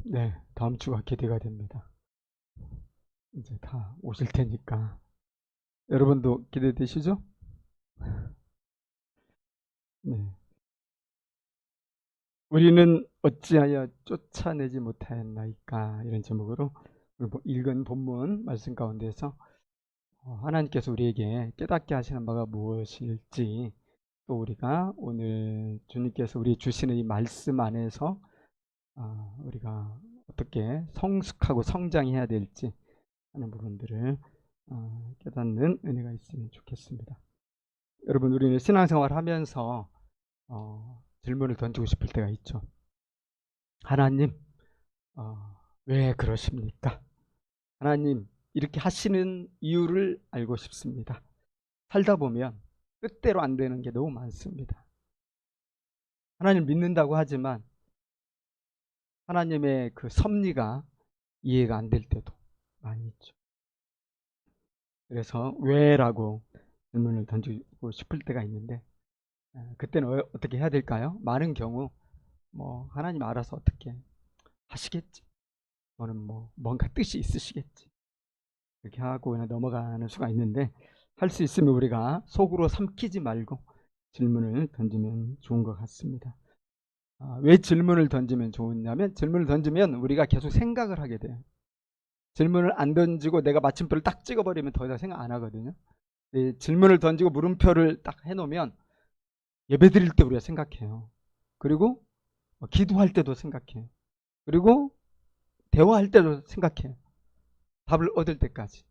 네, 다음 주가 기대가 됩니다. 이제 다 오실 테니까. 여러분도 기대되시죠? 네. 우리는 어찌하여 쫓아내지 못하였나이까? 이런 제목으로 우리 읽은 본문 말씀 가운데서 하나님께서 우리에게 깨닫게 하시는 바가 무엇일지, 또 우리가 오늘 주님께서 우리 주시는 이 말씀 안에서 우리가 어떻게 성숙하고 성장해야 될지 하는 부분들을 깨닫는 은혜가 있으면 좋겠습니다. 여러분, 우리는 신앙생활 하면서 질문을 던지고 싶을 때가 있죠. 하나님, 왜 그러십니까? 하나님, 이렇게 하시는 이유를 알고 싶습니다. 살다 보면 뜻대로 안 되는 게 너무 많습니다. 하나님 믿는다고 하지만 하나님의 그 섭리가 이해가 안 될 때도 많이 있죠. 그래서 왜라고 질문을 던지고 싶을 때가 있는데, 그때는 어떻게 해야 될까요? 많은 경우 하나님 알아서 어떻게 하시겠지, 너는 뭔가 뜻이 있으시겠지, 이렇게 하고 그냥 넘어가는 수가 있는데, 할 수 있으면 우리가 속으로 삼키지 말고 질문을 던지면 좋은 것 같습니다. 왜 질문을 던지면 좋으냐면, 질문을 던지면 우리가 계속 생각을 하게 돼요. 질문을 안 던지고 내가 마침표를 딱 찍어버리면 더 이상 생각 안 하거든요. 질문을 던지고 물음표를 딱 해놓으면 예배 드릴 때 우리가 생각해요. 그리고 기도할 때도 생각해요. 그리고 대화할 때도 생각해요. 답을 얻을 때까지.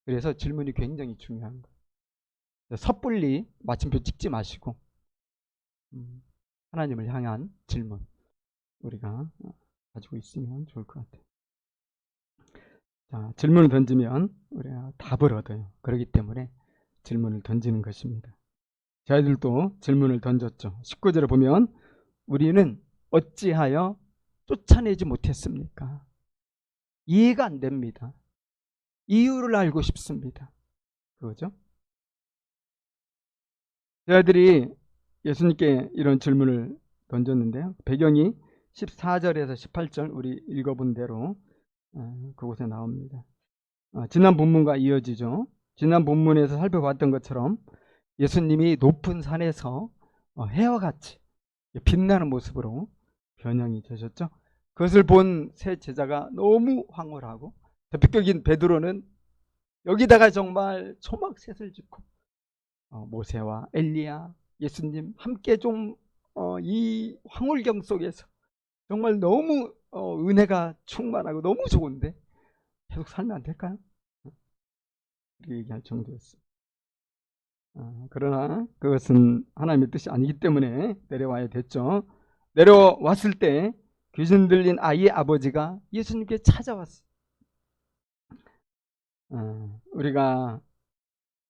그래서 질문이 굉장히 중요한 거예요. 섣불리 마침표 찍지 마시고 하나님을 향한 질문 우리가 가지고 있으면 좋을 것 같아요. 자, 질문을 던지면 우리가 답을 얻어요. 그렇기 때문에 질문을 던지는 것입니다. 저희들도 질문을 던졌죠. 19절에 보면 우리는 어찌하여 쫓아내지 못했습니까? 이해가 안 됩니다. 이유를 알고 싶습니다. 그거죠? 저희들이 예수님께 이런 질문을 던졌는데요. 배경이 14절에서 18절 우리 읽어본 대로 그곳에 나옵니다. 지난 본문과 이어지죠. 지난 본문에서 살펴봤던 것처럼 예수님이 높은 산에서 해와 같이 빛나는 모습으로 변형이 되셨죠. 그것을 본 세 제자가 너무 황홀하고, 대표적인 베드로는 여기다가 정말 초막셋을 짓고 모세와 엘리야, 예수님 함께 좀 이 황홀경 속에서 정말 너무 은혜가 충만하고 너무 좋은데 계속 살면 안 될까요? 이렇게 얘기할 정도였어요. 그러나 그것은 하나님의 뜻이 아니기 때문에 내려와야 됐죠. 내려왔을 때 귀신 들린 아이의 아버지가 예수님께 찾아왔어요. 우리가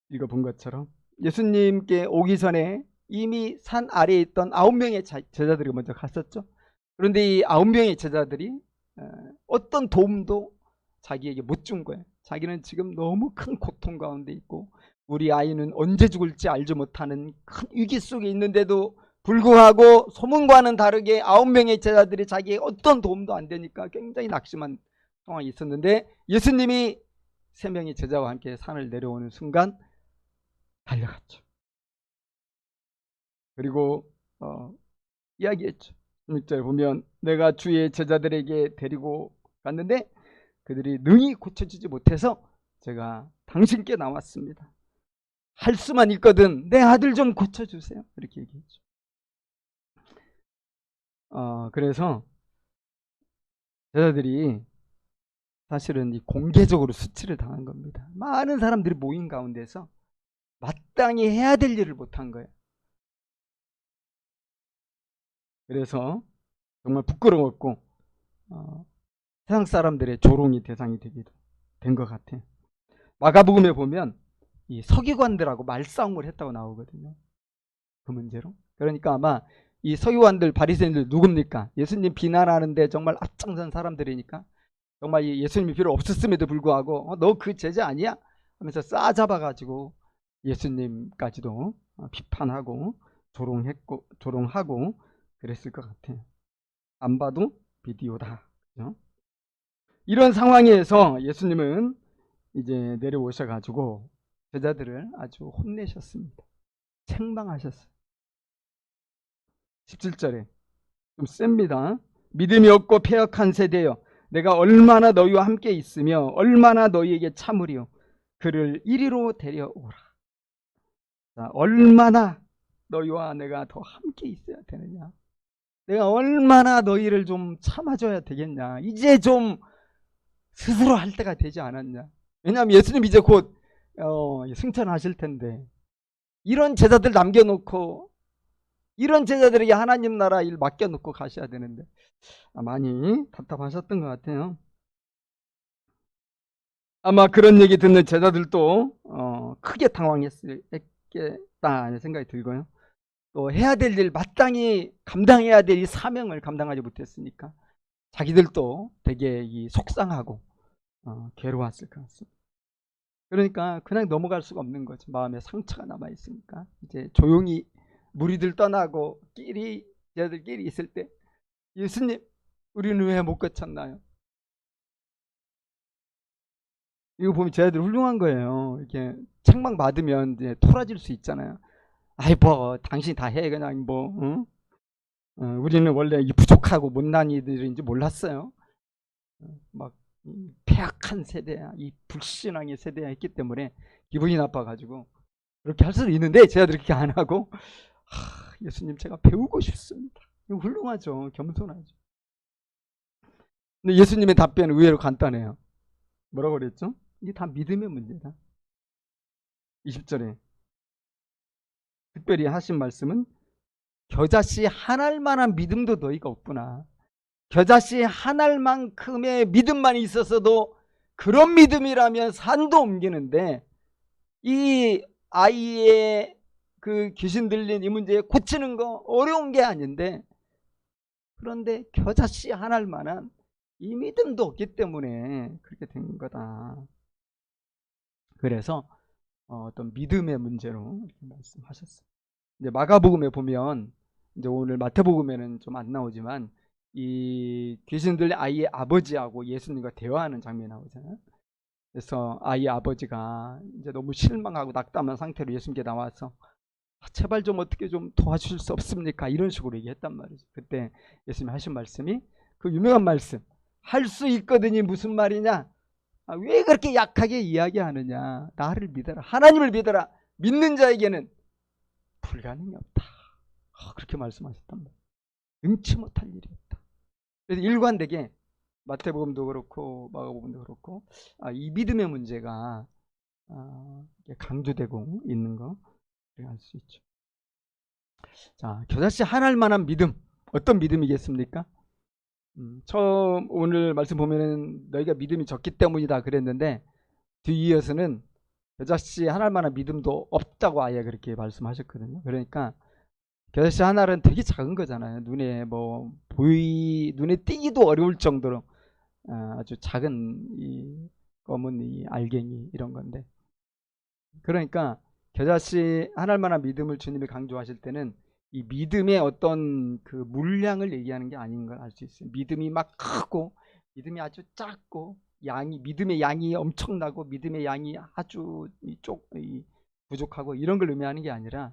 읽어본 것처럼 예수님께 오기 전에 이미 산 아래에 있던 9명의 제자들이 먼저 갔었죠. 그런데 이 9명의 제자들이 어떤 도움도 자기에게 못 준 거예요. 자기는 지금 너무 큰 고통 가운데 있고 우리 아이는 언제 죽을지 알지 못하는 큰 위기 속에 있는데도 불구하고 소문과는 다르게 9명의 제자들이 자기에게 어떤 도움도 안 되니까 굉장히 낙심한 상황이 있었는데, 예수님이 3명의 제자와 함께 산을 내려오는 순간 달려갔죠. 그리고 이야기했죠. 16절에 보면 내가 주의 제자들에게 데리고 갔는데 그들이 능히 고쳐지지 못해서 제가 당신께 나왔습니다. 할 수만 있거든 내 아들 좀 고쳐주세요. 이렇게 얘기했죠. 그래서 제자들이 사실은 이 공개적으로 수치를 당한 겁니다. 많은 사람들이 모인 가운데서 마땅히 해야 될 일을 못한 거예요. 그래서 정말 부끄러웠고 세상 사람들의 조롱이 대상이 되기도 된 것 같아요. 마가복음에 보면 이 서기관들하고 말싸움을 했다고 나오거든요. 그 문제로. 그러니까 아마 이 서기관들 바리새인들 누굽니까? 예수님 비난하는데 정말 앞장선 사람들이니까 정말 예수님이 필요 없었음에도 불구하고 너 그 제자 아니야? 하면서 싸잡아가지고 예수님까지도 비판하고 조롱하고 그랬을 것 같아요. 안 봐도 비디오다. 그죠? 이런 상황에서 예수님은 이제 내려오셔가지고 제자들을 아주 혼내셨습니다. 책망하셨어요. 17절에 좀 셉니다. 믿음이 없고 패역한 세대여, 내가 얼마나 너희와 함께 있으며 얼마나 너희에게 참으리요, 그를 이리로 데려오라. 자, 얼마나 너희와 내가 더 함께 있어야 되느냐, 내가 얼마나 너희를 좀 참아줘야 되겠냐, 이제 좀 스스로 할 때가 되지 않았냐. 왜냐하면 예수님 이제 곧 승천하실 텐데, 이런 제자들 남겨놓고 이런 제자들에게 하나님 나라 일 맡겨놓고 가셔야 되는데 많이 답답하셨던 것 같아요. 아마 그런 얘기 듣는 제자들도 크게 당황했겠다 하는 생각이 들고요. 또 해야 될 일, 마땅히 감당해야 될 이 사명을 감당하지 못했으니까 자기들도 되게 속상하고 괴로웠을 것 같습니다. 그러니까 그냥 넘어갈 수가 없는 거죠. 마음에 상처가 남아 있으니까 이제 조용히 무리들 떠나고 제자들끼리 있을 때, 예수님, 우리는 왜 못 고쳤나요? 이거 보면 제자들 훌륭한 거예요. 이렇게 책망 받으면 이제 토라질 수 있잖아요. 아이 뭐 당신이 다 해, 그냥 뭐 응? 우리는 원래 이 부족하고 못난 이들인지 몰랐어요. 막 폐악한 세대야, 이 불신앙의 세대야 했기 때문에 기분이 나빠가지고 그렇게 할 수도 있는데, 제자들이 그렇게 안 하고 예수님, 제가 배우고 싶습니다. 이거 훌륭하죠. 겸손하죠. 근데 예수님의 답변은 의외로 간단해요. 뭐라고 그랬죠? 이게 다 믿음의 문제다. 20절에 특별히 하신 말씀은, 겨자씨 한 알만한 믿음도 너희가 없구나. 겨자씨 한 알만큼의 믿음만 있었어도, 그런 믿음이라면 산도 옮기는데, 이 아이의 그 귀신 들린 이 문제 고치는 거 어려운 게 아닌데, 그런데 겨자씨 한 알만한 이 믿음도 없기 때문에 그렇게 된 거다. 그래서 어떤 믿음의 문제로 이렇게 말씀하셨어요. 이제 마가복음에 보면, 이제 오늘 마태복음에는 좀 안 나오지만, 이 귀신 들린 아이의 아버지하고 예수님과 대화하는 장면이 나오잖아요. 그래서 아이 아버지가 이제 너무 실망하고 낙담한 상태로 예수님께 나와서 제발 좀 어떻게 좀 도와주실 수 없습니까? 이런 식으로 얘기했단 말이죠. 그때 예수님이 하신 말씀이 그 유명한 말씀, 할 수 있거든이 무슨 말이냐? 왜 그렇게 약하게 이야기하느냐? 나를 믿어라, 하나님을 믿어라. 믿는 자에게는 불가능이 없다. 그렇게 말씀하셨단 말이에요. 능치 못할 일이 없다. 그래서 일관되게 마태복음도 그렇고 마가복음도 그렇고 이 믿음의 문제가 강조되고 있는 거 알 수 있죠. 자, 겨자씨 한 알만한 믿음, 어떤 믿음이겠습니까? 처음 오늘 말씀 보면은 너희가 믿음이 적기 때문이다 그랬는데, 뒤이어서는 겨자씨 한 알만한 믿음도 없다고 아예 그렇게 말씀하셨거든요. 그러니까 겨자씨 한 알은 되게 작은 거잖아요. 눈에 띄기도 어려울 정도로 아주 작은 이 검은 이 알갱이 이런 건데, 그러니까 겨자씨 한 알만한 믿음을 주님이 강조하실 때는 이 믿음의 어떤 그 물량을 얘기하는 게 아닌 걸 알 수 있어요. 믿음이 막 크고 믿음이 아주 작고 믿음의 양이 엄청나고 믿음의 양이 아주 부족하고 이런 걸 의미하는 게 아니라,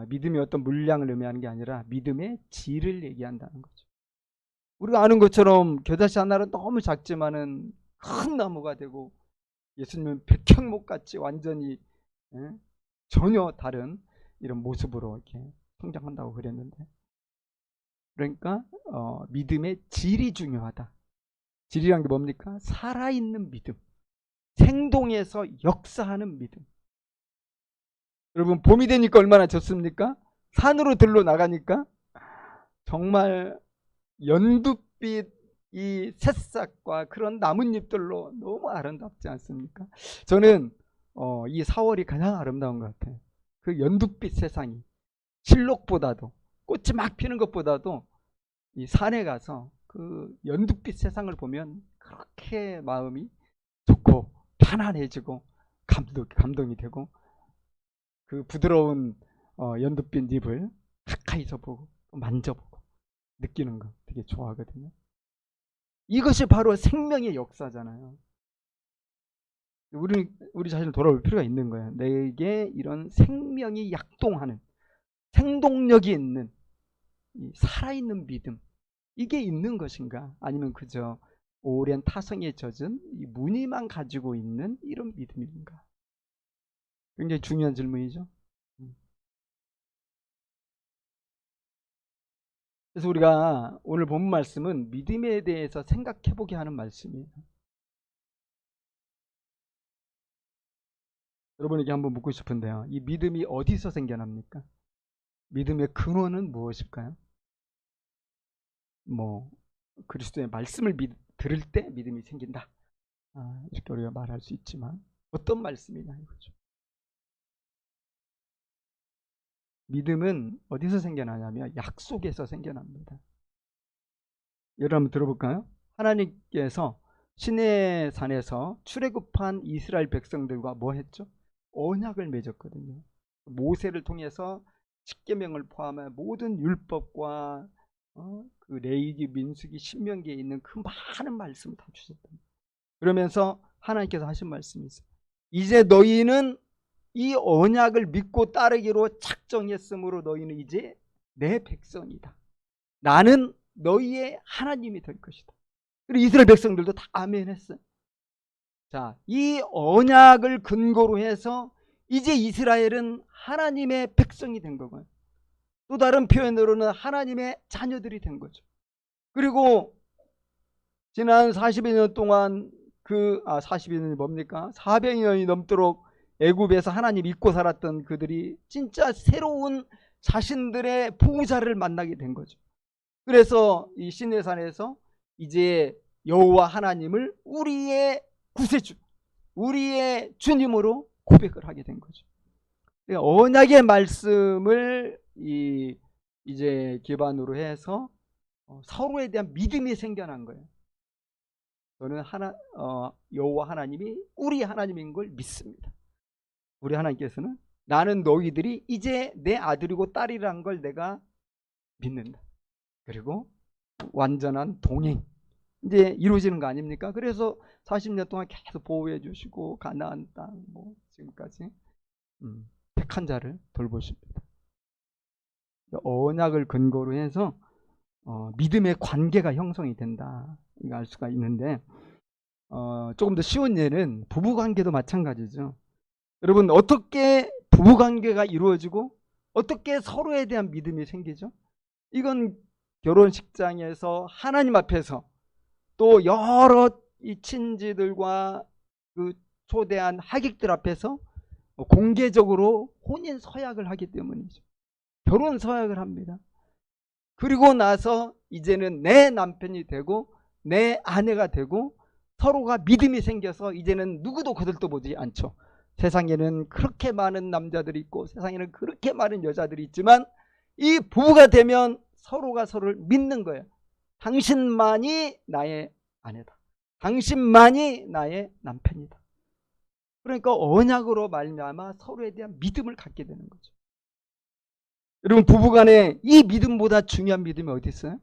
믿음의 어떤 물량을 의미하는 게 아니라 믿음의 질을 얘기한다는 거죠. 우리가 아는 것처럼 겨자씨 하나는 너무 작지만은 큰 나무가 되고, 예수님은 백향목같이 완전히 전혀 다른 이런 모습으로 이렇게 성장한다고 그랬는데, 그러니까 믿음의 질이 중요하다. 질이란 게 뭡니까? 살아있는 믿음, 생동해서 역사하는 믿음. 여러분, 봄이 되니까 얼마나 좋습니까? 산으로 들러 나가니까 정말 연두빛 이 새싹과 그런 나뭇잎들로 너무 아름답지 않습니까? 저는 이 4월이 가장 아름다운 것 같아요. 그 연두빛 세상이 실록보다도, 꽃이 막 피는 것보다도 이 산에 가서 그 연두빛 세상을 보면 그렇게 마음이 좋고 편안해지고 감동이 되고, 그 부드러운 연두빛 잎을 가까이서 보고 만져보고 느끼는 거 되게 좋아하거든요. 이것이 바로 생명의 역사잖아요. 우리 자신을 돌아볼 필요가 있는 거예요. 내게 이런 생명이 약동하는, 생동력이 있는, 살아있는 믿음, 이게 있는 것인가? 아니면 그저 오랜 타성에 젖은 이 무늬만 가지고 있는 이런 믿음인가? 굉장히 중요한 질문이죠. 그래서 우리가 오늘 본 말씀은 믿음에 대해서 생각해 보게 하는 말씀이에요. 여러분에게 한번 묻고 싶은데요. 이 믿음이 어디서 생겨납니까? 믿음의 근원은 무엇일까요? 뭐 그리스도의 말씀을 들을 때 믿음이 생긴다. 이렇게 우리가 말할 수 있지만 어떤 말씀이냐 이거죠. 믿음은 어디서 생겨나냐면 약속에서 생겨납니다. 예를 한번 들어볼까요? 하나님께서 시내 산에서 출애굽한 이스라엘 백성들과 뭐 했죠? 언약을 맺었거든요. 모세를 통해서 십계명을 포함한 모든 율법과 그 레위기, 민수기, 신명기에 있는 그 많은 말씀을 다 주셨다. 그러면서 하나님께서 하신 말씀이 있어요. 이제 너희는 이 언약을 믿고 따르기로 작정했으므로 너희는 이제 내 백성이다. 나는 너희의 하나님이 될 것이다. 그리고 이스라엘 백성들도 다 아멘 했어요. 자, 이 언약을 근거로 해서 이제 이스라엘은 하나님의 백성이 된 거고요. 또 다른 표현으로는 하나님의 자녀들이 된 거죠. 그리고 지난 40여 년 동안 40여 년이 뭡니까? 400년이 넘도록 애굽에서 하나님 믿고 살았던 그들이 진짜 새로운 자신들의 보호자를 만나게 된 거죠. 그래서 이 시내산에서 이제 여호와 하나님을 우리의 구세주, 우리의 주님으로 고백을 하게 된 거죠. 언약의 말씀을 이제 기반으로 해서 서로에 대한 믿음이 생겨난 거예요. 저는 여호와 하나님이 우리 하나님인 걸 믿습니다. 우리 하나님께서는 나는 너희들이 이제 내 아들이고 딸이란 걸 내가 믿는다. 그리고 완전한 동행 이제 이루어지는 거 아닙니까? 그래서 40년 동안 계속 보호해 주시고 가나안 땅 지금까지 택한 자를 돌보십니다. 언약을 근거로 해서 믿음의 관계가 형성이 된다. 이거 알 수가 있는데 조금 더 쉬운 예는 부부관계도 마찬가지죠. 여러분 어떻게 부부관계가 이루어지고 어떻게 서로에 대한 믿음이 생기죠? 이건 결혼식장에서 하나님 앞에서 또 여러 이 친지들과 그 초대한 하객들 앞에서 공개적으로 혼인 서약을 하기 때문이죠. 결혼 서약을 합니다. 그리고 나서 이제는 내 남편이 되고 내 아내가 되고 서로가 믿음이 생겨서 이제는 누구도 거들떠보지 않죠. 세상에는 그렇게 많은 남자들이 있고 세상에는 그렇게 많은 여자들이 있지만 이 부부가 되면 서로가 서로를 믿는 거예요. 당신만이 나의 아내다. 당신만이 나의 남편이다. 그러니까 언약으로 말미암아 서로에 대한 믿음을 갖게 되는 거죠. 여러분 부부간에 이 믿음보다 중요한 믿음이 어디 있어요?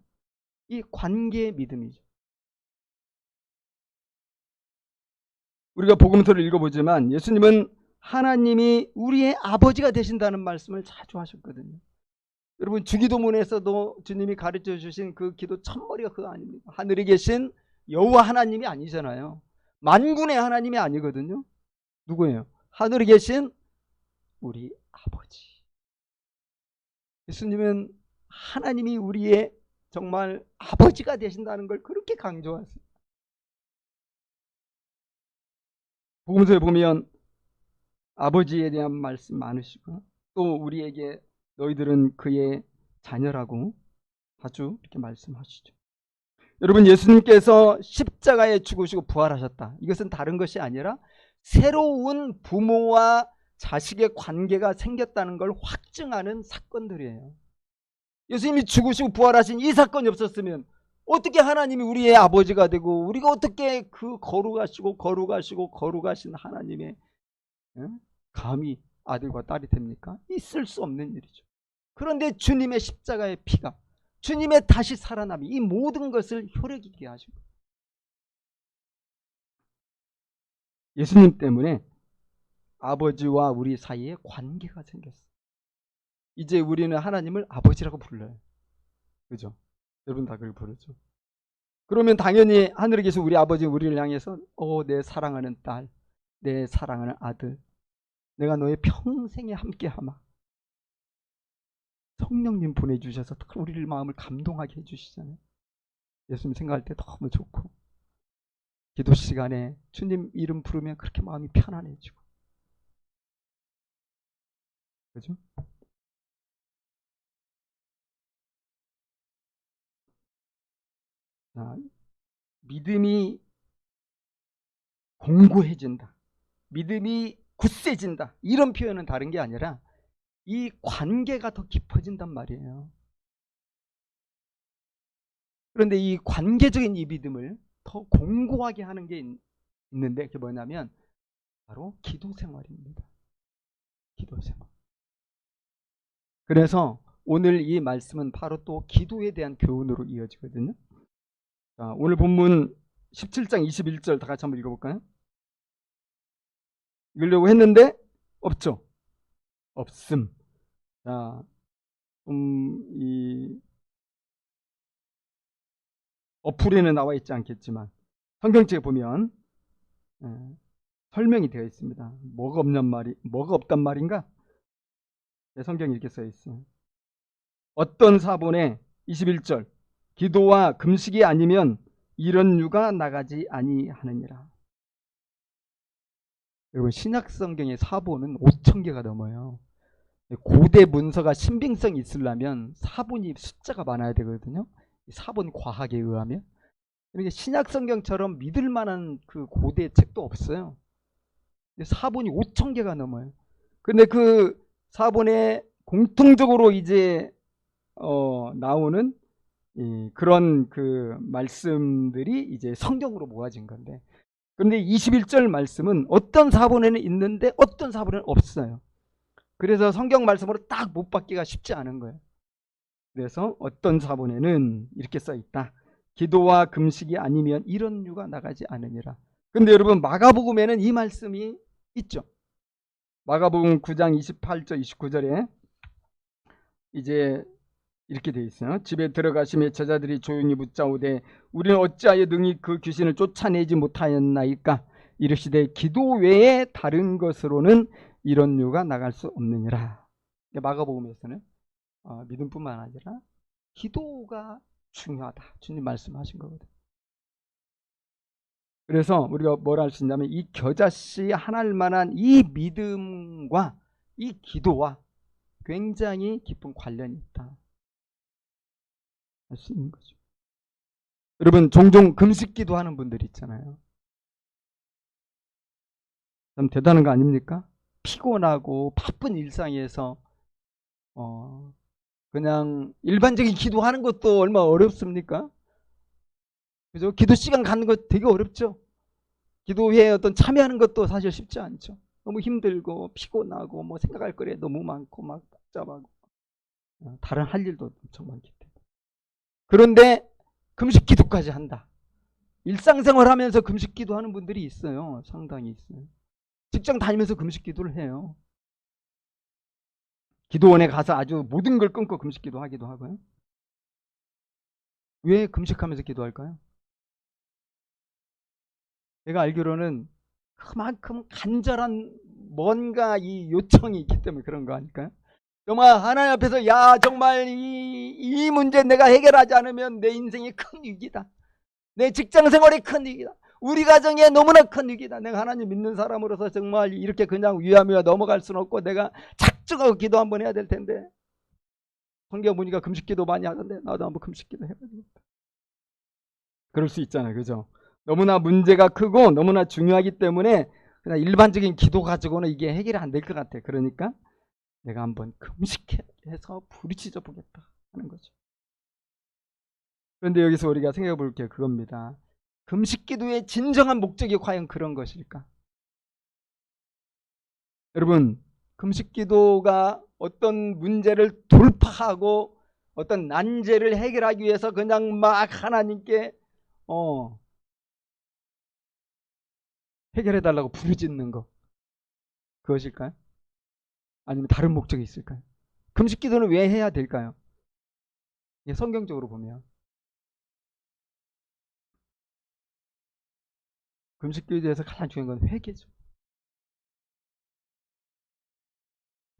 이 관계의 믿음이죠. 우리가 복음서를 읽어보지만 예수님은 하나님이 우리의 아버지가 되신다는 말씀을 자주 하셨거든요. 여러분 주기도문에서도 주님이 가르쳐 주신 그 기도 첫머리가 그거 아닙니까? 하늘에 계신 여호와 하나님이 아니잖아요. 만군의 하나님이 아니거든요. 누구예요? 하늘에 계신 우리 아버지. 예수님은 하나님이 우리의 정말 아버지가 되신다는 걸 그렇게 강조하세요. 복음서에 보면 아버지에 대한 말씀 많으시고 또 우리에게 너희들은 그의 자녀라고 자주 이렇게 말씀하시죠. 여러분 예수님께서 십자가에 죽으시고 부활하셨다. 이것은 다른 것이 아니라 새로운 부모와 자식의 관계가 생겼다는 걸 확증하는 사건들이에요. 예수님이 죽으시고 부활하신 이 사건이 없었으면 어떻게 하나님이 우리의 아버지가 되고 우리가 어떻게 그 거룩하신 하나님의 감히 아들과 딸이 됩니까? 있을 수 없는 일이죠. 그런데 주님의 십자가의 피가 주님의 다시 살아남이 이 모든 것을 효력 있게 하시고 예수님 때문에 아버지와 우리 사이에 관계가 생겼어요. 이제 우리는 하나님을 아버지라고 불러요. 그죠? 여러분 다 그걸 부르죠. 그러면 당연히 하늘에 계신 우리 아버지 우리를 향해서 내 사랑하는 딸, 내 사랑하는 아들, 내가 너의 평생에 함께하마. 성령님 보내주셔서 우리를 마음을 감동하게 해주시잖아요. 예수님 생각할 때 너무 좋고, 기도 시간에 주님 이름 부르면 그렇게 마음이 편안해지고, 그죠? 자, 믿음이 공고해진다, 믿음이 굳세진다, 이런 표현은 다른 게 아니라 이 관계가 더 깊어진단 말이에요. 그런데 이 관계적인 이 믿음을 더 공고하게 하는 게 있는데, 그게 뭐냐면 바로 기도 생활입니다. 기도 생활. 그래서 오늘 이 말씀은 바로 또 기도에 대한 교훈으로 이어지거든요. 자, 오늘 본문 17장 21절 다 같이 한번 읽어볼까요? 읽으려고 했는데 없죠? 없음. 자, 이 어플에는 나와 있지 않겠지만 성경책에 보면 설명이 되어 있습니다. 뭐가 없단 말인가? 성경에 이렇게 써 있어요. 어떤 사본에 21절 기도와 금식이 아니면 이런 유가 나가지 아니하느니라. 여러분 신약 성경의 사본은 5,000개가 넘어요. 고대 문서가 신빙성이 있으려면 사본이 숫자가 많아야 되거든요. 사본 과학에 의하면. 그러니까 신약 성경처럼 믿을 만한 그 고대 책도 없어요. 사본이 5,000개가 넘어요. 근데 그 사본에 공통적으로 이제 나오는 그런 그 말씀들이 이제 성경으로 모아진 건데, 그런데 21절 말씀은 어떤 사본에는 있는데 어떤 사본에는 없어요. 그래서 성경 말씀으로 딱 못 받기가 쉽지 않은 거예요. 그래서 어떤 사본에는 이렇게 써 있다. 기도와 금식이 아니면 이런 유가 나가지 않으니라. 근데 여러분 마가복음에는 이 말씀이 있죠. 마가복음 9장 28절 29절에 이제 이렇게 돼 있어요. 집에 들어가시며 제자들이 조용히 묻자오되 우리는 어찌하여 능히 그 귀신을 쫓아내지 못하였나이까? 이르시되 기도 외에 다른 것으로는 이런 유가 나갈 수 없느니라. 마가복음에서는 믿음뿐만 아니라 기도가 중요하다, 주님 말씀하신 거거든요. 그래서 우리가 뭘 할 수 있냐면 이 겨자씨 하나일 만한 이 믿음과 이 기도와 굉장히 깊은 관련이 있다 할 수 있는 거죠. 여러분 종종 금식기도 하는 분들 있잖아요. 참 대단한 거 아닙니까? 피곤하고 바쁜 일상에서 그냥 일반적인 기도하는 것도 얼마나 어렵습니까? 그죠? 기도 시간 갖는 거 되게 어렵죠. 기도회에 어떤 참여하는 것도 사실 쉽지 않죠. 너무 힘들고 피곤하고 뭐 생각할 거리 너무 많고 막 복잡하고 다른 할 일도 엄청 많기 때문에. 그런데 금식 기도까지 한다. 일상생활 하면서 금식 기도하는 분들이 있어요. 상당히 있어요. 직장 다니면서 금식 기도를 해요. 기도원에 가서 아주 모든 걸 끊고 금식 기도하기도 하고요. 왜 금식하면서 기도할까요? 제가 알기로는 그만큼 간절한 뭔가 이 요청이 있기 때문에 그런 거 아닐까요? 정말 하나님 앞에서 야 정말 이 문제 내가 해결하지 않으면 내 인생이 큰 위기다. 내 직장 생활이 큰 위기다. 우리 가정에 너무나 큰 위기다. 내가 하나님 믿는 사람으로서 정말 이렇게 그냥 위하며 넘어갈 수는 없고 내가 작정하고 기도 한번 해야 될 텐데. 성경 보니까 금식기도 많이 하던데 나도 한번 금식기도 해봐야겠다. 그럴 수 있잖아요. 그죠? 너무나 문제가 크고 너무나 중요하기 때문에 그냥 일반적인 기도 가지고는 이게 해결이 안 될 것 같아. 그러니까 내가 한번 금식해서 부딪혀 보겠다 하는 거죠. 그런데 여기서 우리가 생각해 볼 게 그겁니다. 금식 기도의 진정한 목적이 과연 그런 것일까? 여러분, 금식 기도가 어떤 문제를 돌파하고 어떤 난제를 해결하기 위해서 그냥 막 하나님께 해결해달라고 부르짖는 거, 그것일까요? 아니면 다른 목적이 있을까요? 금식 기도는 왜 해야 될까요? 성경적으로 보면 금식 기도에서 가장 중요한 건 회개죠.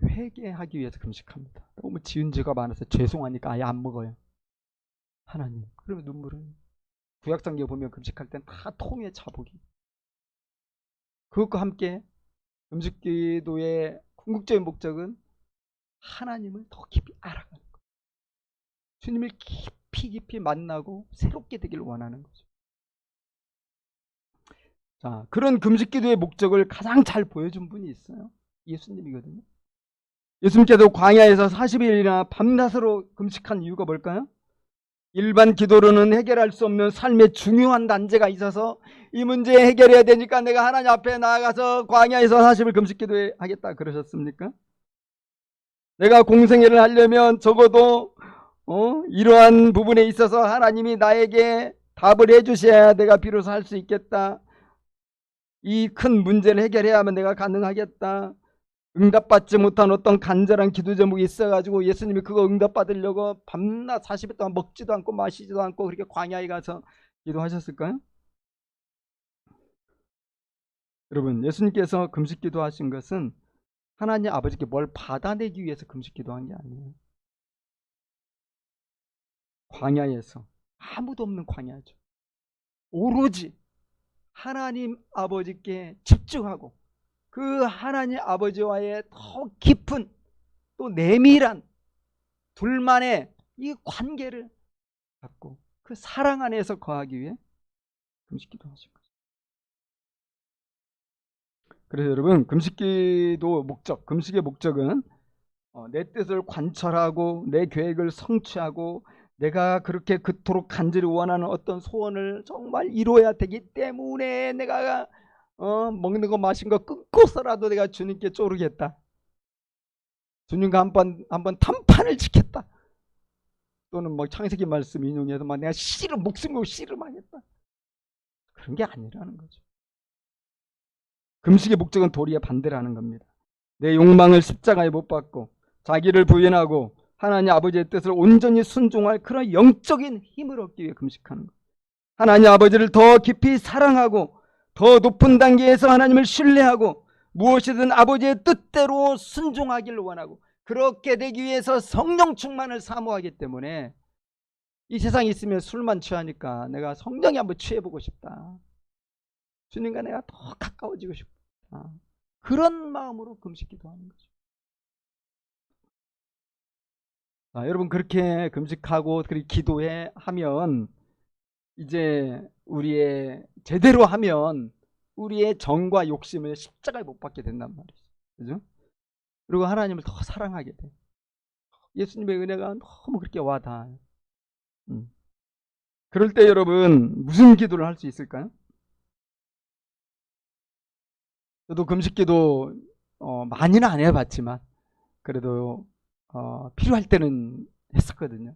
회개하기 위해서 금식합니다. 너무 지은 죄가 많아서 죄송하니까 아예 안 먹어요. 하나님, 그러면 눈물을. 구약성경 보면 금식할 땐 다 통에 자복이. 그것과 함께 금식 기도의 궁극적인 목적은 하나님을 더 깊이 알아가는 것, 주님을 깊이 만나고 새롭게 되기를 원하는 거죠. 자, 그런 금식 기도의 목적을 가장 잘 보여준 분이 있어요. 예수님이거든요. 예수님께서 광야에서 40일이나 밤낮으로 금식한 이유가 뭘까요? 일반 기도로는 해결할 수 없는 삶의 중요한 난제가 있어서 이 문제 해결해야 되니까 내가 하나님 앞에 나아가서 광야에서 40일 금식 기도하겠다 그러셨습니까? 내가 공생애를 하려면 적어도 이러한 부분에 있어서 하나님이 나에게 답을 해주셔야 내가 비로소 할 수 있겠다. 이 큰 문제를 해결해야만 내가 가능하겠다. 응답받지 못한 어떤 간절한 기도 제목이 있어가지고 예수님이 그거 응답받으려고 밤낮 40일 동안 먹지도 않고 마시지도 않고 그렇게 광야에 가서 기도하셨을까요? 여러분, 예수님께서 금식 기도하신 것은 하나님 아버지께 뭘 받아내기 위해서 금식 기도한 게 아니에요. 광야에서, 아무도 없는 광야죠. 오로지 하나님 아버지께 집중하고 그 하나님 아버지와의 더 깊은 또 내밀한 둘만의 이 관계를 갖고 그 사랑 안에서 거하기 위해 금식 기도하신 거죠. 그래서 여러분, 금식기도 목적, 금식의 목적은 내 뜻을 관철하고 내 계획을 성취하고 내가 그렇게 그토록 간절히 원하는 어떤 소원을 정말 이루어야 되기 때문에 내가 먹는 거 마신 거 끊고서라도 내가 주님께 쪼르겠다. 주님과 한번 단판을 지켰다. 또는 뭐 창세기 말씀 인용해서 막 내가 목숨 걸고 씨름하겠다. 그런 게 아니라는 거죠. 금식의 목적은 도리어 반대라는 겁니다. 내 욕망을 십자가에 못 박고 자기를 부인하고 하나님 아버지의 뜻을 온전히 순종할 그런 영적인 힘을 얻기 위해 금식하는 것. 하나님 아버지를 더 깊이 사랑하고 더 높은 단계에서 하나님을 신뢰하고 무엇이든 아버지의 뜻대로 순종하기를 원하고 그렇게 되기 위해서 성령 충만을 사모하기 때문에 이 세상에 있으면 술만 취하니까 내가 성령에 한번 취해보고 싶다. 주님과 내가 더 가까워지고 싶다. 그런 마음으로 금식 기도하는 거죠. 여러분, 그렇게 금식하고 그렇게 기도해 하면 이제 제대로 하면 우리의 정과 욕심을 십자가에 못 박게 된단 말이죠. 그죠? 그리고 하나님을 더 사랑하게 돼. 예수님의 은혜가 너무 그렇게 와닿아요. 그럴 때 여러분, 무슨 기도를 할 수 있을까요? 저도 금식기도 많이는 안 해봤지만 그래도 필요할 때는 했었거든요.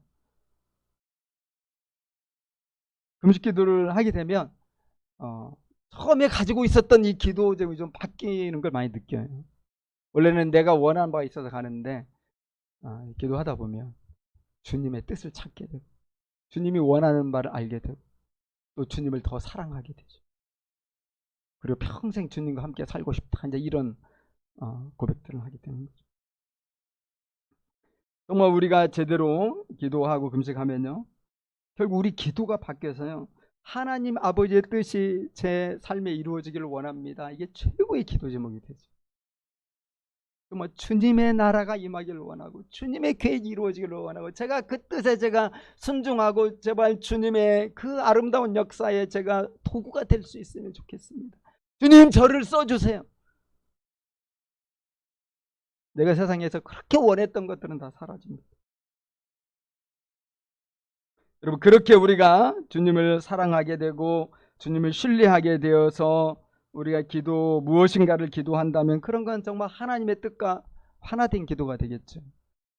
금식기도를 하게 되면 처음에 가지고 있었던 이 기도 제목이 좀 바뀌는 걸 많이 느껴요. 원래는 내가 원하는 바가 있어서 가는데 기도하다 보면 주님의 뜻을 찾게 되고 주님이 원하는 바를 알게 되고 또 주님을 더 사랑하게 되죠. 그리고 평생 주님과 함께 살고 싶다. 이제 이런 고백들을 하게 되는 거죠. 정말 우리가 제대로 기도하고 금식하면요, 결국 우리 기도가 바뀌어서요, 하나님 아버지의 뜻이 제 삶에 이루어지기를 원합니다. 이게 최고의 기도 제목이 되죠. 정말 주님의 나라가 임하기를 원하고 주님의 계획이 이루어지기를 원하고 제가 그 뜻에 제가 순종하고 제발 주님의 그 아름다운 역사에 제가 도구가 될 수 있으면 좋겠습니다. 주님, 저를 써주세요. 내가 세상에서 그렇게 원했던 것들은 다 사라집니다. 여러분, 그렇게 우리가 주님을 사랑하게 되고 주님을 신뢰하게 되어서 우리가 무엇인가를 기도한다면 그런 건 정말 하나님의 뜻과 하나된 기도가 되겠죠.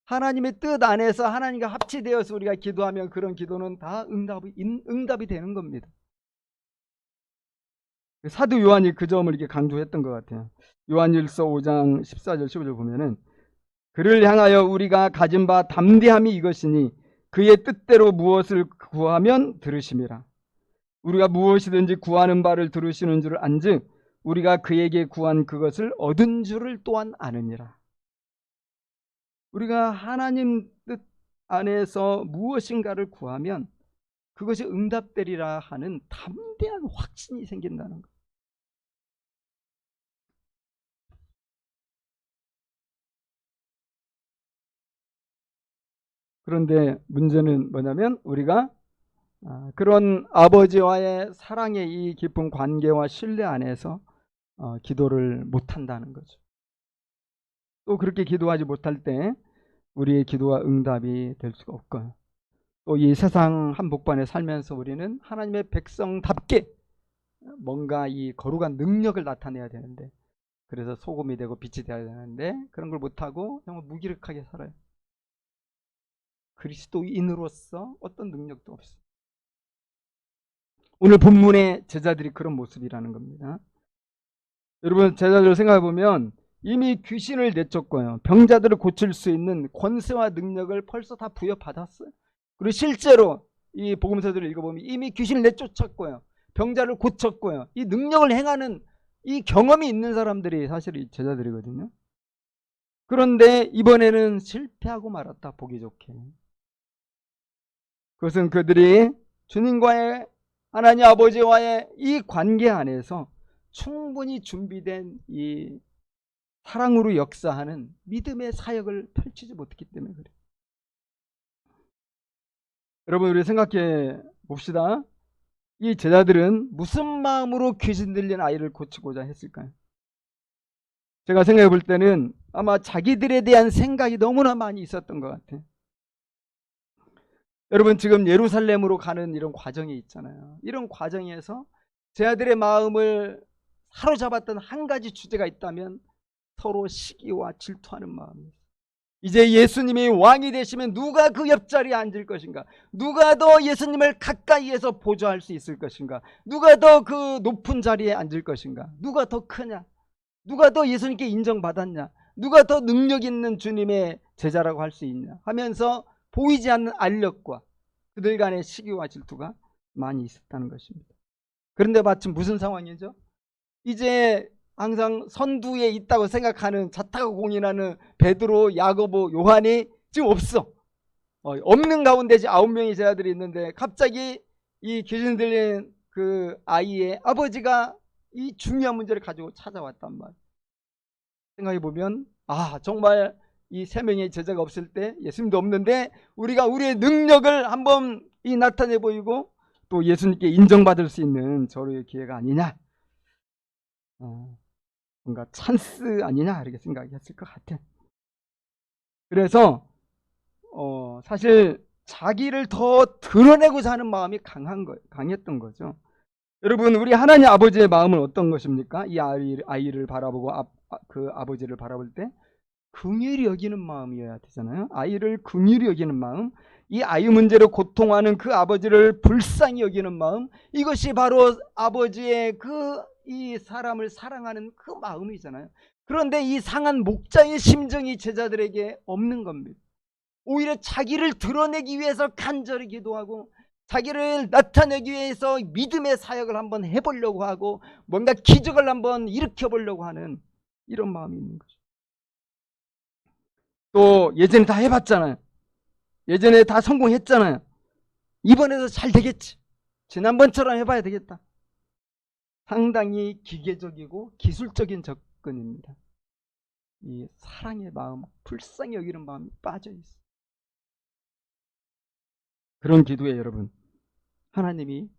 하나님의 뜻 안에서 하나님과 합치되어서 우리가 기도하면 그런 기도는 다 응답이 되는 겁니다. 사도 요한이 그 점을 이렇게 강조했던 것 같아요. 요한일서 5장 14절 15절 보면은 그를 향하여 우리가 가진 바 담대함이 이것이니 그의 뜻대로 무엇을 구하면 들으심이라. 우리가 무엇이든지 구하는 바를 들으시는 줄 안즉 우리가 그에게 구한 그것을 얻은 줄을 또한 아느니라. 우리가 하나님 뜻 안에서 무엇인가를 구하면 그것이 응답되리라 하는 담대한 확신이 생긴다는 것. 그런데 문제는 뭐냐면 우리가 그런 아버지와의 사랑의 이 깊은 관계와 신뢰 안에서 기도를 못한다는 거죠. 또 그렇게 기도하지 못할 때 우리의 기도와 응답이 될 수가 없고요. 또 이 세상 한복판에 살면서 우리는 하나님의 백성답게 뭔가 이 거룩한 능력을 나타내야 되는데, 그래서 소금이 되고 빛이 되어야 되는데 그런 걸 못하고 정말 무기력하게 살아요. 그리스도인으로서 어떤 능력도 없어요. 오늘 본문의 제자들이 그런 모습이라는 겁니다. 여러분, 제자들 생각해 보면 이미 귀신을 내쫓고요, 병자들을 고칠 수 있는 권세와 능력을 벌써 다 부여받았어요. 그리고 실제로 이 복음서들을 읽어보면 이미 귀신을 내쫓았고요, 병자를 고쳤고요, 이 능력을 행하는 이 경험이 있는 사람들이 사실 이 제자들이거든요. 그런데 이번에는 실패하고 말았다, 보기 좋게. 그것은 그들이 주님과의, 하나님 아버지와의 이 관계 안에서 충분히 준비된 이 사랑으로 역사하는 믿음의 사역을 펼치지 못했기 때문에 그래요. 여러분, 우리 생각해 봅시다. 이 제자들은 무슨 마음으로 귀신 들린 아이를 고치고자 했을까요? 제가 생각해 볼 때는 아마 자기들에 대한 생각이 너무나 많이 있었던 것 같아요. 여러분, 지금 예루살렘으로 가는 이런 과정이 있잖아요. 이런 과정에서 제자들의 마음을 사로잡았던 한 가지 주제가 있다면 서로 시기와 질투하는 마음이에요. 이제 예수님이 왕이 되시면 누가 그 옆자리에 앉을 것인가? 누가 더 예수님을 가까이에서 보좌할 수 있을 것인가? 누가 더 그 높은 자리에 앉을 것인가? 누가 더 크냐? 누가 더 예수님께 인정받았냐? 누가 더 능력 있는 주님의 제자라고 할 수 있냐? 하면서 보이지 않는 알력과 그들 간의 시기와 질투가 많이 있었다는 것입니다. 그런데 마침 무슨 상황이죠? 이제 항상 선두에 있다고 생각하는, 자타가 공인하는 베드로, 야고보, 요한이 지금 없어. 없는 가운데 9명의 제자들이 있는데 갑자기 이 귀신 들린 그 아이의 아버지가 이 중요한 문제를 가지고 찾아왔단 말이에요. 생각해보면 정말 이 3명의 제자가 없을 때, 예수님도 없는데 우리가 우리의 능력을 한번 나타내 보이고 또 예수님께 인정받을 수 있는 저로의 기회가 아니냐, 뭔가 찬스 아니냐, 이렇게 생각했을 것 같아. 그래서 사실 자기를 더 드러내고자 하는 마음이 강했던 거죠. 여러분, 우리 하나님 아버지의 마음은 어떤 것입니까? 이 아이를 바라보고 그 아버지를 바라볼 때 긍휼히 여기는 마음이어야 되잖아요. 아이를 긍휼히 여기는 마음, 이 아이 문제로 고통하는 그 아버지를 불쌍히 여기는 마음, 이것이 바로 아버지의 이 사람을 사랑하는 그 마음이잖아요. 그런데 이 상한 목자의 심정이 제자들에게 없는 겁니다. 오히려 자기를 드러내기 위해서 간절히 기도하고 자기를 나타내기 위해서 믿음의 사역을 한번 해보려고 하고 뭔가 기적을 한번 일으켜보려고 하는 이런 마음이 있는 거죠. 또 예전에 다 해봤잖아요. 예전에 다 성공했잖아요. 이번에도 잘 되겠지. 지난번처럼 해봐야 되겠다. 상당히 기계적이고 기술적인 접근입니다. 이 사랑의 마음, 불쌍히 여기는 마음이 빠져있어요. 그런 기도에 여러분, 하나님이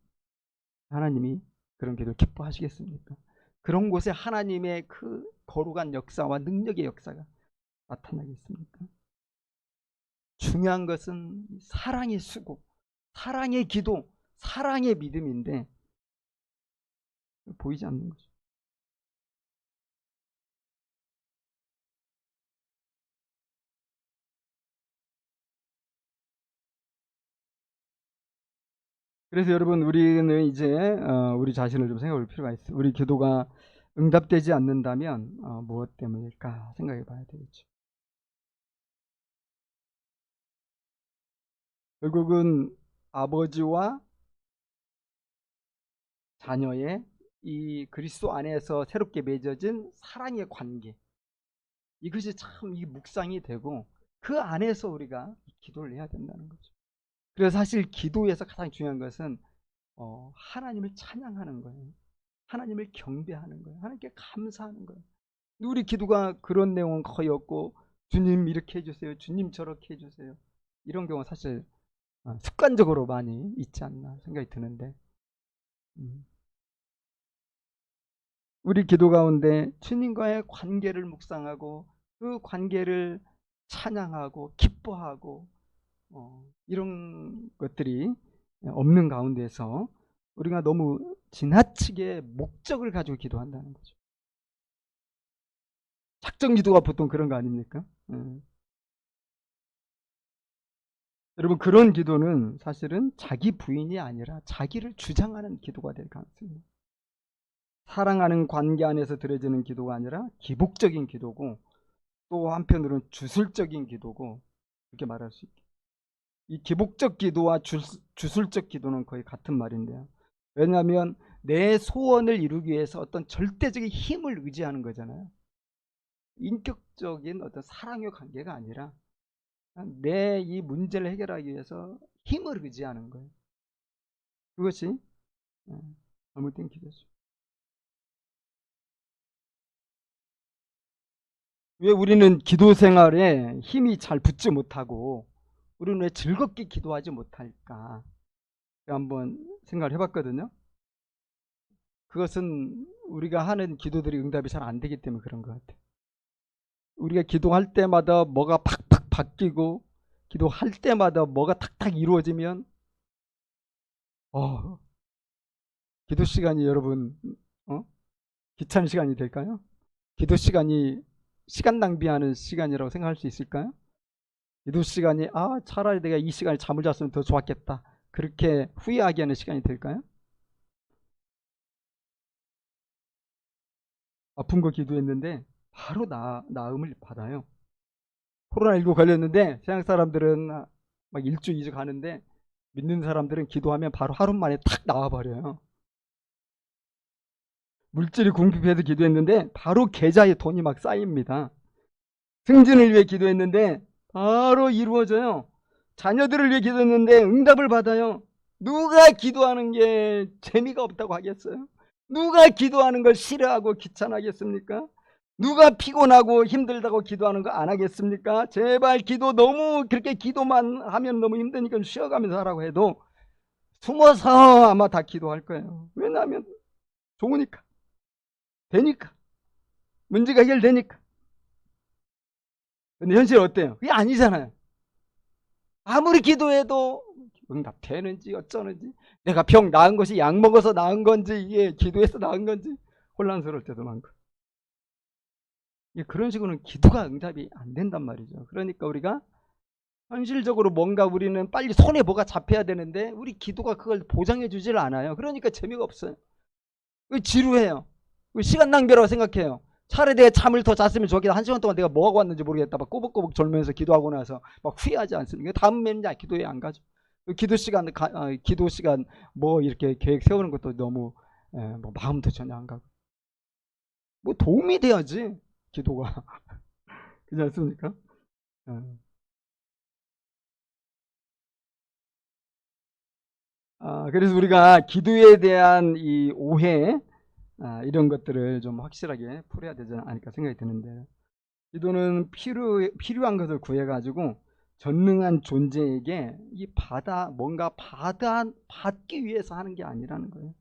그런 기도를 기뻐하시겠습니까? 그런 곳에 하나님의 그 거룩한 역사와 능력의 역사가 나타나겠습니까? 중요한 것은 사랑의 수고, 사랑의 기도, 사랑의 믿음인데 보이지 않는 거죠. 그래서 여러분 우리는 이제 우리 자신을 좀 생각해 볼 필요가 있어요. 우리 기도가 응답되지 않는다면 무엇 때문일까 생각해 봐야 되겠죠. 결국은 아버지와 자녀의 이 그리스도 안에서 새롭게 맺어진 사랑의 관계, 이것이 참 이 묵상이 되고 그 안에서 우리가 기도를 해야 된다는 거죠. 그래서 사실 기도에서 가장 중요한 것은 하나님을 찬양하는 거예요. 하나님을 경배하는 거예요. 하나님께 감사하는 거예요. 우리 기도가 그런 내용은 거의 없고, 주님 이렇게 해주세요, 주님 저렇게 해주세요, 이런 경우 사실 습관적으로 많이 있지 않나 생각이 드는데, 우리 기도 가운데 주님과의 관계를 묵상하고 그 관계를 찬양하고 기뻐하고 이런 것들이 없는 가운데서 우리가 너무 지나치게 목적을 가지고 기도한다는 거죠. 작정 기도가 보통 그런 거 아닙니까? 여러분, 그런 기도는 사실은 자기 부인이 아니라 자기를 주장하는 기도가 될 가능성이 있습니다. 사랑하는 관계 안에서 드려지는 기도가 아니라 기복적인 기도고, 또 한편으로는 주술적인 기도고, 그렇게 말할 수 있겠죠. 이 기복적 기도와 주술적 기도는 거의 같은 말인데요. 왜냐하면 내 소원을 이루기 위해서 어떤 절대적인 힘을 의지하는 거잖아요. 인격적인 어떤 사랑의 관계가 아니라 내 이 문제를 해결하기 위해서 힘을 의지하는 거예요. 그것이 잘못된 기도죠. 왜 우리는 기도 생활에 힘이 잘 붙지 못하고 우리는 왜 즐겁게 기도하지 못할까? 한번 생각을 해봤거든요. 그것은 우리가 하는 기도들이 응답이 잘 안 되기 때문에 그런 것 같아요. 우리가 기도할 때마다 뭐가 팍팍 바뀌고 기도할 때마다 뭐가 탁탁 이루어지면 기도 시간이 여러분 귀찮은 시간이 될까요? 기도 시간이 시간 낭비하는 시간이라고 생각할 수 있을까요? 기도 시간이 차라리 내가 이 시간에 잠을 잤으면 더 좋았겠다, 그렇게 후회하게 하는 시간이 될까요? 아픈 거 기도했는데 바로 나음을 받아요. 코로나19 걸렸는데 세상 사람들은 막 1주 2주 가는데 믿는 사람들은 기도하면 바로 하루 만에 탁 나와버려요. 물질이 궁핍해서 기도했는데 바로 계좌에 돈이 막 쌓입니다. 승진을 위해 기도했는데 바로 이루어져요. 자녀들을 위해 기도했는데 응답을 받아요. 누가 기도하는 게 재미가 없다고 하겠어요? 누가 기도하는 걸 싫어하고 귀찮아하겠습니까? 누가 피곤하고 힘들다고 기도하는 거 안 하겠습니까? 제발 기도, 너무 그렇게 기도만 하면 너무 힘드니까 쉬어가면서 하라고 해도 숨어서 아마 다 기도할 거예요. 왜냐하면 좋으니까, 되니까, 문제가 해결되니까. 근데 현실 어때요? 그게 아니잖아요. 아무리 기도해도 응답되는지 어쩌는지, 내가 병 나은 것이 약 먹어서 나은 건지 이게 기도해서 나은 건지 혼란스러울 때도 많고, 그런 식으로는 기도가 응답이 안 된단 말이죠. 그러니까 우리가 현실적으로 뭔가 우리는 빨리 손에 뭐가 잡혀야 되는데 우리 기도가 그걸 보장해 주질 않아요. 그러니까 재미가 없어요. 지루해요. 시간 낭비라고 생각해요. 차라리 내가 잠을 더 잤으면 좋겠다, 1시간 동안 내가 뭐하고 왔는지 모르겠다, 막 꼬박꼬박 졸면서 기도하고 나서 막 후회하지 않습니까? 다음에는 기도에 안 가죠. 기도 시간 뭐 이렇게 계획 세우는 것도 너무 뭐 마음도 전혀 안 가고, 뭐 도움이 돼야지 기도가. 그렇지 않습니까? 그래서 우리가 기도에 대한 이 오해, 이런 것들을 좀 확실하게 풀어야 되지 않을까 생각이 드는데, 기도는 필요한 것을 구해가지고 전능한 존재에게 뭔가 받기 위해서 하는 게 아니라는 거예요.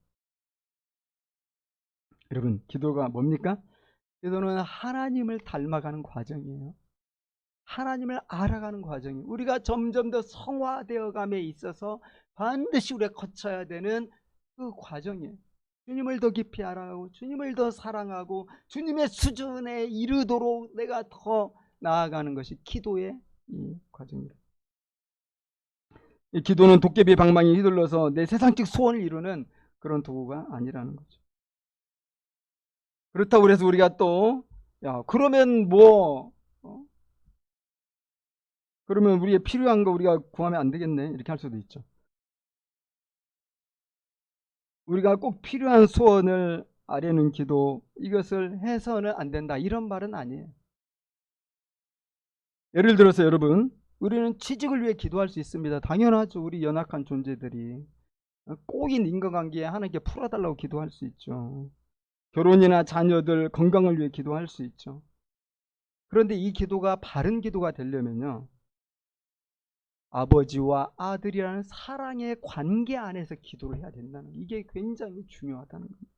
여러분, 기도가 뭡니까? 기도는 하나님을 닮아가는 과정이에요. 하나님을 알아가는 과정이에요. 우리가 점점 더 성화되어 감에 있어서 반드시 우리가 거쳐야 되는 그 과정이에요. 주님을 더 깊이 알아가고 주님을 더 사랑하고 주님의 수준에 이르도록 내가 더 나아가는 것이 기도의 이 과정입니다. 이 기도는 도깨비 방망이 휘둘러서 내 세상적 소원을 이루는 그런 도구가 아니라는 거죠. 그렇다고 그래서 우리가 또 그러면 뭐 그러면 우리의 필요한 거 우리가 구하면 안 되겠네 이렇게 할 수도 있죠. 우리가 꼭 필요한 소원을 아뢰는 기도, 이것을 해서는 안 된다 이런 말은 아니에요. 예를 들어서 여러분, 우리는 취직을 위해 기도할 수 있습니다. 당연하죠. 우리 연약한 존재들이 꼬인 인간관계에 하나님께 풀어달라고 기도할 수 있죠. 결혼이나 자녀들 건강을 위해 기도할 수 있죠. 그런데 이 기도가 바른 기도가 되려면요, 아버지와 아들이라는 사랑의 관계 안에서 기도를 해야 된다는, 이게 굉장히 중요하다는 겁니다.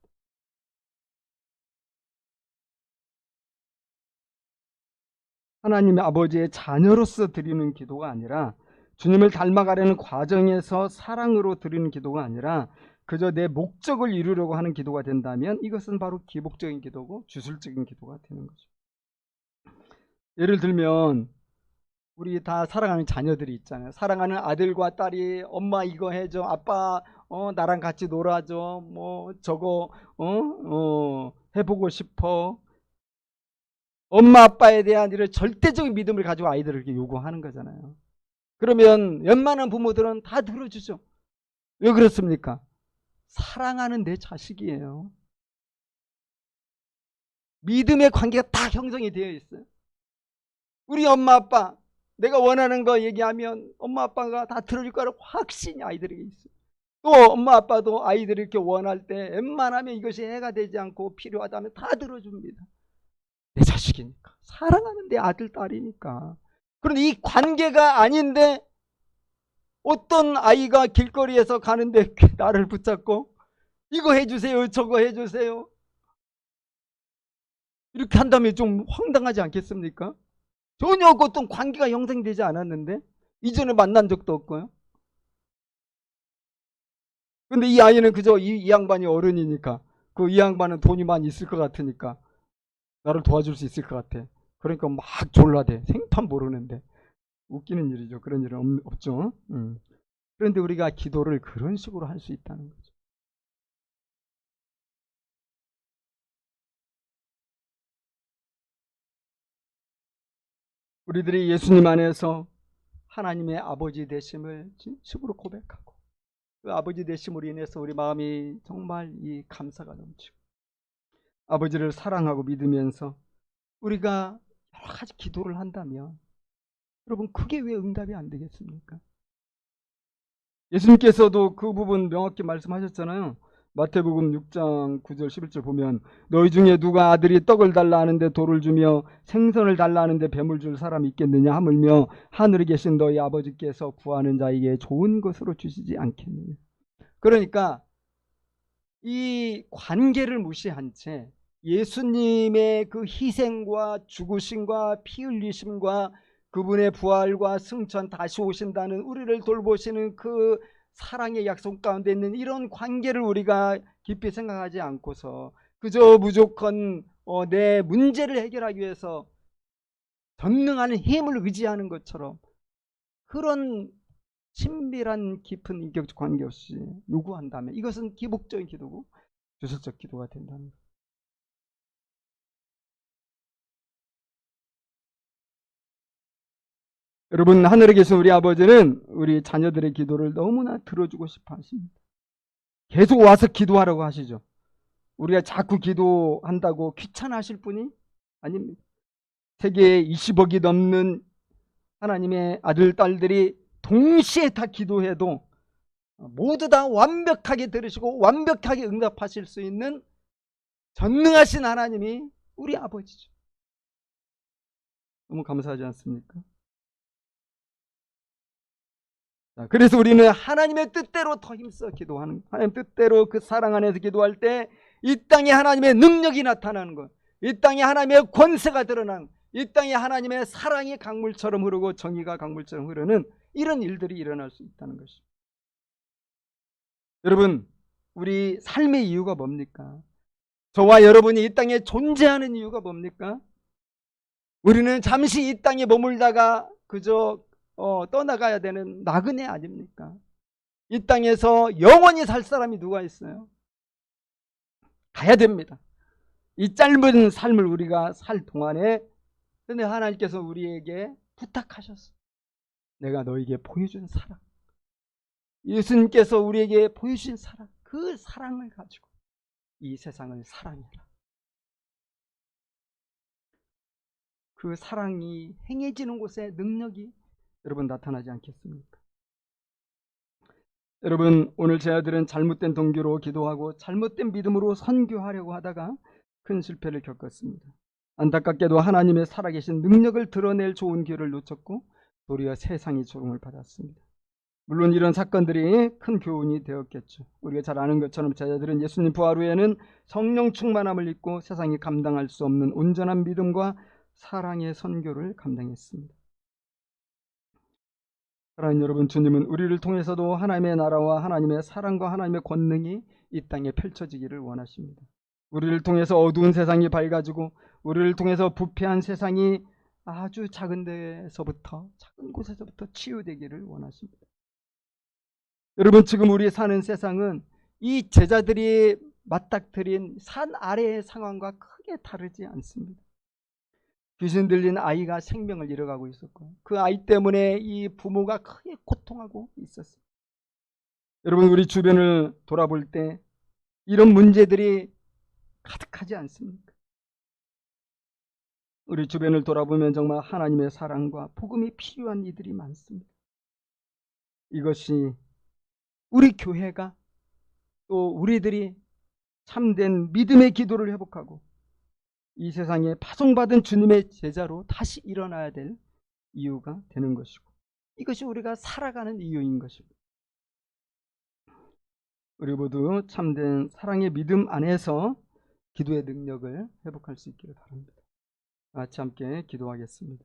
하나님의 아버지의 자녀로서 드리는 기도가 아니라, 주님을 닮아가려는 과정에서 사랑으로 드리는 기도가 아니라 그저 내 목적을 이루려고 하는 기도가 된다면 이것은 바로 기복적인 기도고 주술적인 기도가 되는 거죠. 예를 들면 우리 다 사랑하는 자녀들이 있잖아요. 사랑하는 아들과 딸이 엄마 이거 해줘, 아빠 나랑 같이 놀아줘, 뭐 저거 해보고 싶어. 엄마 아빠에 대한 이런 절대적인 믿음을 가지고 아이들을 이렇게 요구하는 거잖아요. 그러면 웬만한 부모들은 다 들어주죠. 왜 그렇습니까? 사랑하는 내 자식이에요. 믿음의 관계가 다 형성이 되어 있어요. 우리 엄마 아빠 내가 원하는 거 얘기하면 엄마 아빠가 다 들어줄 거라고 확신이 아이들에게 있어요. 또 엄마 아빠도 아이들이 이렇게 원할 때 웬만하면 이것이 해가 되지 않고 필요하다면 다 들어줍니다. 내 자식이니까, 사랑하는 내 아들 딸이니까. 그런데 이 관계가 아닌데 어떤 아이가 길거리에서 가는데 나를 붙잡고 이거 해주세요 저거 해주세요 이렇게 한다면 좀 황당하지 않겠습니까? 전혀 어떤 관계가 형성되지 않았는데, 이전에 만난 적도 없고요. 근데 이 아이는 그저 이 양반이 어른이니까, 그 이 양반은 돈이 많이 있을 것 같으니까 나를 도와줄 수 있을 것 같아. 그러니까 막 졸라대. 생판 모르는데. 웃기는 일이죠. 그런 일은 없죠. 그런데 우리가 기도를 그런 식으로 할 수 있다는 거죠. 우리들이 예수님 안에서 하나님의 아버지 되심을 진심으로 고백하고 그 아버지 되심으로 인해서 우리 마음이 정말 이 감사가 넘치고 아버지를 사랑하고 믿으면서 우리가 여러 가지 기도를 한다면 여러분 그게 왜 응답이 안 되겠습니까? 예수님께서도 그 부분 명확히 말씀하셨잖아요. 마태복음 6장 9절 11절 보면 너희 중에 누가 아들이 떡을 달라 하는데 돌을 주며 생선을 달라 하는데 뱀을 줄 사람이 있겠느냐 하물며 하늘에 계신 너희 아버지께서 구하는 자에게 좋은 것으로 주시지 않겠느냐. 그러니까 이 관계를 무시한 채 예수님의 그 희생과 죽으심과 피 흘리심과 그분의 부활과 승천 다시 오신다는 우리를 돌보시는 그 사랑의 약속 가운데 있는 이런 관계를 우리가 깊이 생각하지 않고서 그저 무조건 내 문제를 해결하기 위해서 전능하는 힘을 의지하는 것처럼 그런 친밀한 깊은 인격적 관계 없이 요구한다면 이것은 기복적인 기도고 주술적 기도가 된다는 거예요. 여러분, 하늘에 계신 우리 아버지는 우리 자녀들의 기도를 너무나 들어주고 싶어 하십니다. 계속 와서 기도하라고 하시죠. 우리가 자꾸 기도한다고 귀찮아하실 분이 아닙니다. 세계에 20억이 넘는 하나님의 아들, 딸들이 동시에 다 기도해도 모두 다 완벽하게 들으시고 완벽하게 응답하실 수 있는 전능하신 하나님이 우리 아버지죠. 너무 감사하지 않습니까? 그래서 우리는 하나님의 뜻대로 더 힘써 기도하는, 하나님 뜻대로 그 사랑 안에서 기도할 때 이 땅에 하나님의 능력이 나타나는 것, 이 땅에 하나님의 권세가 드러나는, 이 땅에 하나님의 사랑이 강물처럼 흐르고 정의가 강물처럼 흐르는 이런 일들이 일어날 수 있다는 것입니다. 여러분, 우리 삶의 이유가 뭡니까? 저와 여러분이 이 땅에 존재하는 이유가 뭡니까? 우리는 잠시 이 땅에 머물다가 그저 떠나가야 되는 나그네 아닙니까? 이 땅에서 영원히 살 사람이 누가 있어요? 가야 됩니다. 이 짧은 삶을 우리가 살 동안에 근데 하나님께서 우리에게 부탁하셨어요. 내가 너에게 보여준 사랑, 예수님께서 우리에게 보여주신 사랑, 그 사랑을 가지고 이 세상을 사랑해라. 그 사랑이 행해지는 곳에 능력이 여러분 나타나지 않겠습니까? 여러분, 오늘 제 아들은 잘못된 동기로 기도하고 잘못된 믿음으로 선교하려고 하다가 큰 실패를 겪었습니다. 안타깝게도 하나님의 살아계신 능력을 드러낼 좋은 기회를 놓쳤고 도리어 세상이 조롱을 받았습니다. 물론 이런 사건들이 큰 교훈이 되었겠죠. 우리가 잘 아는 것처럼 제자들은 예수님 부활 후에는 성령 충만함을 입고 세상이 감당할 수 없는 온전한 믿음과 사랑의 선교를 감당했습니다. 사랑하는 여러분, 주님은 우리를 통해서도 하나님의 나라와 하나님의 사랑과 하나님의 권능이 이 땅에 펼쳐지기를 원하십니다. 우리를 통해서 어두운 세상이 밝아지고 우리를 통해서 부패한 세상이 아주 작은 데서부터, 작은 곳에서부터 치유되기를 원하십니다. 여러분, 지금 우리 사는 세상은 이 제자들이 맞닥뜨린 산 아래의 상황과 크게 다르지 않습니다. 귀신 들린 아이가 생명을 잃어가고 있었고 그 아이 때문에 이 부모가 크게 고통하고 있었어요. 여러분, 우리 주변을 돌아볼 때 이런 문제들이 가득하지 않습니까? 우리 주변을 돌아보면 정말 하나님의 사랑과 복음이 필요한 이들이 많습니다. 이것이 우리 교회가 또 우리들이 참된 믿음의 기도를 회복하고 이 세상에 파송받은 주님의 제자로 다시 일어나야 될 이유가 되는 것이고 이것이 우리가 살아가는 이유인 것입니다. 우리 모두 참된 사랑의 믿음 안에서 기도의 능력을 회복할 수 있기를 바랍니다. 같이 함께 기도하겠습니다.